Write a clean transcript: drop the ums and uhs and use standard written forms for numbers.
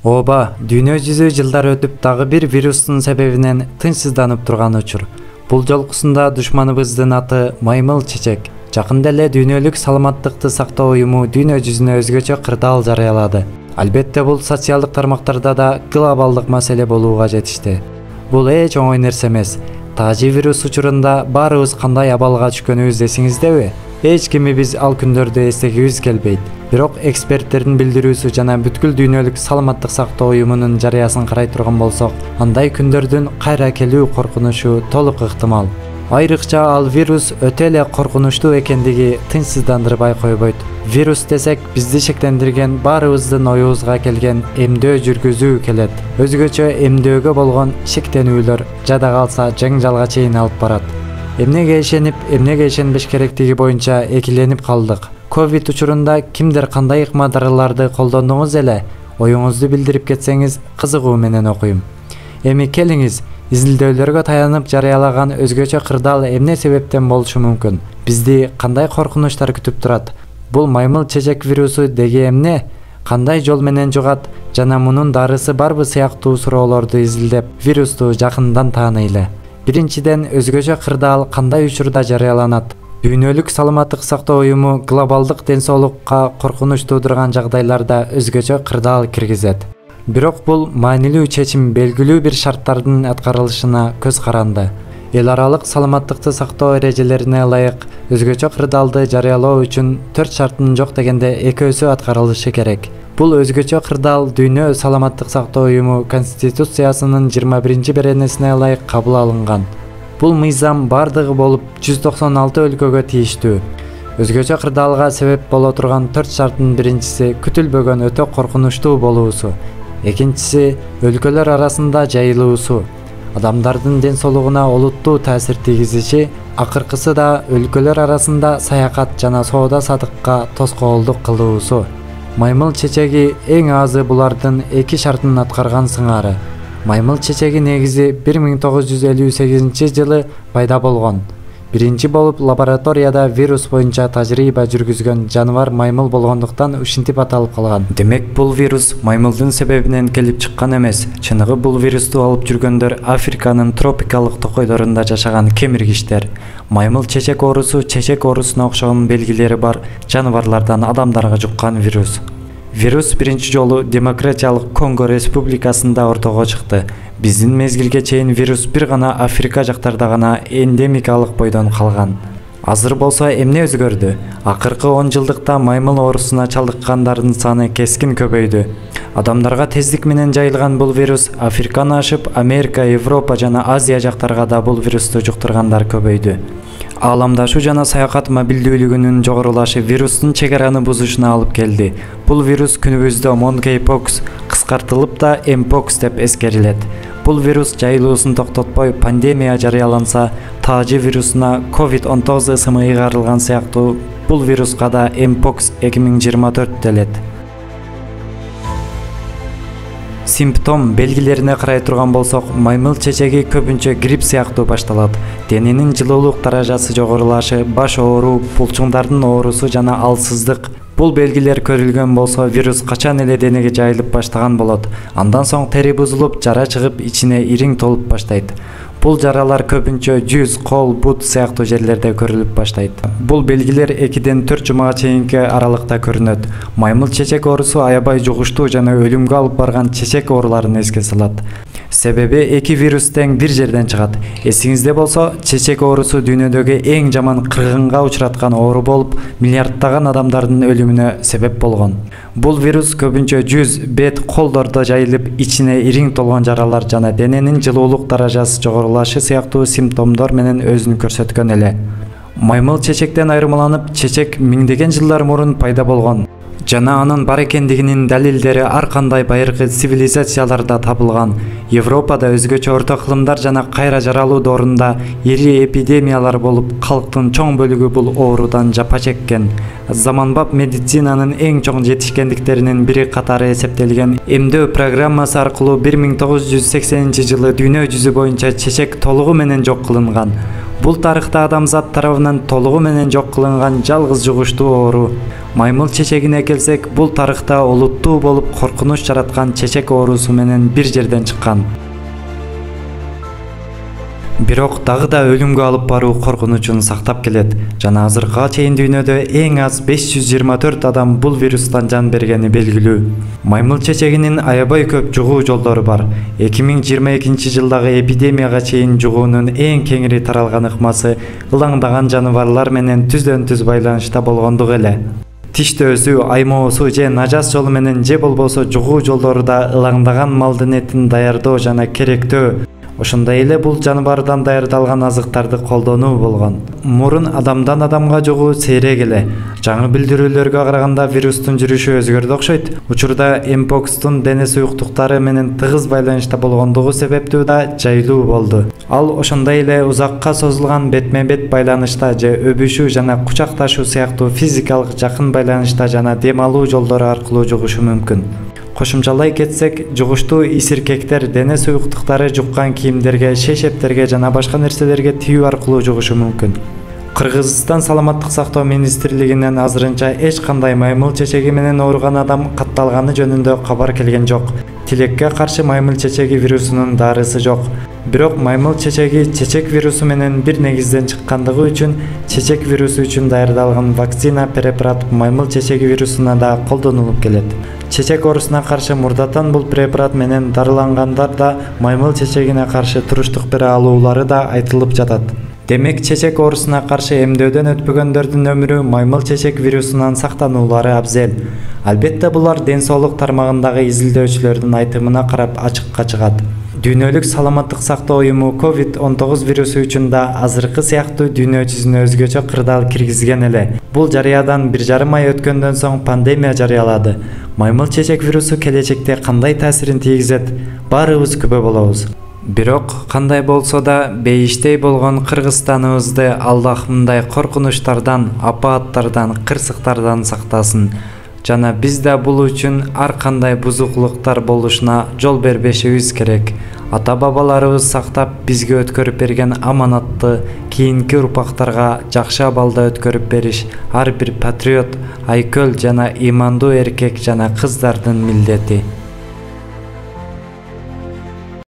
Ооба, дүйнө жүзү жылдар өтүп дагы бир вирустун себебинен тынчсызданып турган учур. Бул жолкусунда душманыбыздын аты маймыл чечек. Жакында эле дүйнөлүк саламаттыкты сактоо уюму дүйнө жүзүнө өзгөчө кырдаал жарыялады. Албетте бул социалдык тармактарда да глобалдык маселе болууга жетишти. Бул эч оңой нерсе эмес. Тажи вирус учурунда баарыбыз кандай абалга түшкөнүбүз эсиңиздеби? Эч кимибиз ал күндөрдү эстегибиз келбейт. Бирок эксперттердин билдирүүсү жана бүткүл дүйнөлүк саламаттык сактоо уюмунун жарыясын карай турган болсок, андай күндөрдүн кайра келүү коркунучу толук ыктымал. Айрыкча ал вирус өтө эле коркунучтуу экендиги тынчсыздандырбай койбойт. Вирус десек, бизди шектендирген баарыбыздын оюбузга келген эмдөө жүргүзүү келет. Өзгөчө эмдөөгө болгон шектенүүлөр жада калса жаңжалга чейин алып барат. Эмнеге ишенип, эмнеге ишенбеш керектиги боюнча экиленип калдык. Ковид учурунда кимдер кандай ыкма дарыларды колдондуңуз эле? Оюңузду билдирип кетсеңиз, кызыгуу менен окуйм. Эми келиңиз, изилдөөлөргө таянып жарыялаган өзгөчө кырдаал эмне себептен болушу мүмкүн? Бизди кандай коркунучтар күтүп турат? Бул маймыл чечек вирусу деги эмне? Кандай жол менен жугат жана мунун дарысы барбы сыяктуу суроолорду изилдеп, вирусту жакындан тааныйлы. Биринчиден, өзгөчө кырдаал кандай учурда жарыяланат? Дүйнөлүк саламаттык сактоо уюму глобалдык ден соолукка коркунуч туудурган жагдайларда өзгөчө кырдаал киргизет. Бирок бул маанилүү чечим белгилүү бир шарттардын аткарылышына көз каранды. Эл аралык саламаттыкты сактоо эрежелерине ылайык өзгөчө кырдаалды жарыялоо үчүн 4 шарттын жок дегенде экөөсү аткарылышы керек. Бул өзгөчө кырдаал Дүйнө саламаттык сактоо уюму Конституциясынын 21 беренесине ылайык кабыл алынган. Бул мыйзам бардыгы болуп 196 өлкөгө тийиштүү. Өзгөчө кырдаалга себеп боло турган 4 шарттын биринчиси күтүлбөгөн өтө коркунучтуу болуусу. Экинчиси өлкөлөр арасында жайылуусу. Адамдардын ден соолугуна олуттуу таасир тийгизиши, акыркысы да өлкөлөр арасында саякат жана соода сатыкка тоскоолдук кылуусу. Маймыл чечеги эң азы булардын 2 шартын аткарган сыңары. Маймыл чечеги негизи 1958 жылы пайда болгон. Биринчи болуп лабораторияда вирус боюнча тажрыйба жүргүзгөн жаныбар маймыл болгондуктан ушинтип аталып калган. Демек бул вирус маймылдын себебинен келип чыккан эмес. Чыныгы бул вирусту алып жүргөндөр Африканын тропикалык токойдорунда жашаган кемиргичтер. Маймыл чечек оорусуна окшогон белгилери бар жаныбарлардан адамдарга жуккан вирус. Вирус биринчи жолу Демократиялык Конго Республикасында ортого чыкты. Биздин мезгилге чейин вирус бир гана Африка жактарда гана эндемикалык бойдон калган. Азыр болсо эмне өзгөрдү? Акыркы 10 жылдыкта маймыл оорусуна чалдыккандардын саны кескин көбөйдү. Адамдарга тездик менен жайылган бул вирус Африканы ашып, Америка, Европа жана Азия жактарга да бул вирусту жуктургандар көбөйдү. Ааламдашуу жана саякат мобилдүүлүгүнүн жогорулашы вирустун чегараны бузушуна алып келди. Бул вирус күнүбүздө monkeypox, кыскартылып да mpox деп эскерилет. Бул вирус жайылуусун токтотпой пандемия жарыяланса, таажи вирусуна COVID-19 ысымы ыйгарылган сыяктуу бул вируска да mpox 2024 делет. Симптом белгилерине карай турган болсок, маймыл чечеги көбүнчө грипп сыяктуу башталат. Дененин жылуулук даражасы жогорулашы, баш ооруу, булчуңдардын оорусу жана алсыздык. Бул белгилер көрүлгөн болсо, вирус качан эле денеге жайылып баштаган болот. Андан соң тери бузулуп, жара чыгып, ичине ириң толуп баштайт. Бул жаралар көбүнчө жүз, кол, бут сыяктуу жерлерде көрүлүп баштайт. Бул белгилер 2-ден 4 жумага чейинки аралыкта көрүнөт. Маймыл чечек оорусу аябай жугуштуу жана өлүмгө алып барган чечек ооруларын эске салат. Себеби 2 вирус тең бир жерден чыгат. Эсиңизде болсо, чечек оорусу дүйнөдөгү эң жаман кыргынга учураткан оору болуп, миллиарддаган адамдардын өлүмүнө себеп болгон. Бул вирус көбүнчө жүз, бет, колдордо жайылып, ичине ириң толгон жаралар жана дененин жылуулук даражасы жогорулашы сыяктуу симптомдор менен өзүн көрсөткөн эле. Маймыл чечектен айырмаланып, чечек миңдеген жылдар мурун пайда болгон. Жана анын бар экендигинин далилдери ар кандай байыркы цивилизацияларда табылган. Европада өзгөчө орто кылымдар жана кайра жаралуу доорунда ири эпидемиялар болуп, калктын чоң бөлүгү бул оорудан жапа чеккен. Заманбап медицинанын эң чоң жетишкендиктеринин бири катары эсептелген эмдөө программасы аркылуу 1980 жылы дүйнө жүзү боюнча чечек толугу менен жок кылынган. Бул тарыхта адамзат тарабынан толугу менен жок кылынган жалгыз жугуштуу оору. Маймыл чечегине келсек, бул тарыхта олуттуу болуп коркунуч жараткан чечек оорусу менен бир жерден чыккан. Бирок дагы да өлүмгө алып баруу коркунучун сактап келет. Жана азыркыга чейин дүйнөдө эң аз 524 адам бул вирустан жан бергени белгилүү. Маймыл чечегинин аябай көп жугуу жолдору бар. 2022 жылдагы эпидемияга чейин жугуунун эң кеңири таралган ыкмасы ылаңдаган жаныбарлар менен түздөн-түз байланышта болгондугу эле. Тиш төөсү, аймоосу же нажас жолу менен же болбосо жугуу жолдору да ылаңдаган малдын этин даярдоо жана керектөө. Ошондой эле бул жаныбардан даярдалган азыктарды колдонуу болгон. Мурун адамдан адамга жугуу сейрек эле. Жаңы билдирүүлөргө караганда вирустун жүрүшү өзгөрдү окшойт. Учурда мпокстун дене суюктуктары менен тыгыз байланышта болгондугу себептүү да жайлуу болду. Ал ошондой эле узакка созулган бетме-бет байланышта же өбүшүү жана кучакташуу сыяктуу физикалык жакын байланышта жана дем алуу жолдору аркылуу жугушу мүмкүн. Кошумчалай кетсек, жугуштуу исиркектер дене суюктуктары жуккан кийимдерге, шешептерге жана башка нерселерге тиүү аркылуу жугушу мүмкүн. Кыргызстан саламаттык сактоо министрлигинен азырынча эч кандай маймыл чечеги менен ооруган адам катталганы жөнүндө кабар келген жок. Тилекке каршы маймыл чечеги вирусунун дарысы жок. Бирок маймыл чечеги чечек вирусу менен бир негизден чыккандыгы үчүн чечек вирусу үчүн даярдалган вакцина препарат маймыл чечеги вирусуна да колдонулуп келет. Чечек оорусуна каршы мурдатан бул препарат менен дарылангандар да маймыл чечегине каршы туруштук бере алуулары да айтылып жатат. Демек, чечек оорусуна каршы эмдөөдөн өтпөгөндөрдүн өмүрү маймыл чечек вирусунан сактанулары абзел. Албетте булар ден соолук тармагындагы изилдөөчүлөрдүн айтымына карап ачыкка чыгат. Дүйнөлүк саламаттык сактоо уюму COVID-19 вирусу үчүн да азыркы сыяктуу дүйнө жүзүнө өзгөчө кырдаал киргизген эле. Бул жарыядан 1,5 ай өткөндөн соң пандемия жарыялады. Маймыл чечек вирусу келечекте кандай таасирин тийгизет? Баарыбыз күбө болобуз. Бирок кандай болсо да бейиштей болгон Кыргызстаныбызды Аллах мындай коркунучтардан, апааттардан, кырсыктардан сактасын. Жана биз да бул үчүн ар кандай бузуклуктар болушуна жол бербешибиз керек. Ата-бабаларыбыз сактап бизге өткөрүп берген аманатты кийинки урпактарга жакшы абалда өткөрүп бериш ар бир патриот, айкөл жана имандуу эркек жана кыздардын милдети.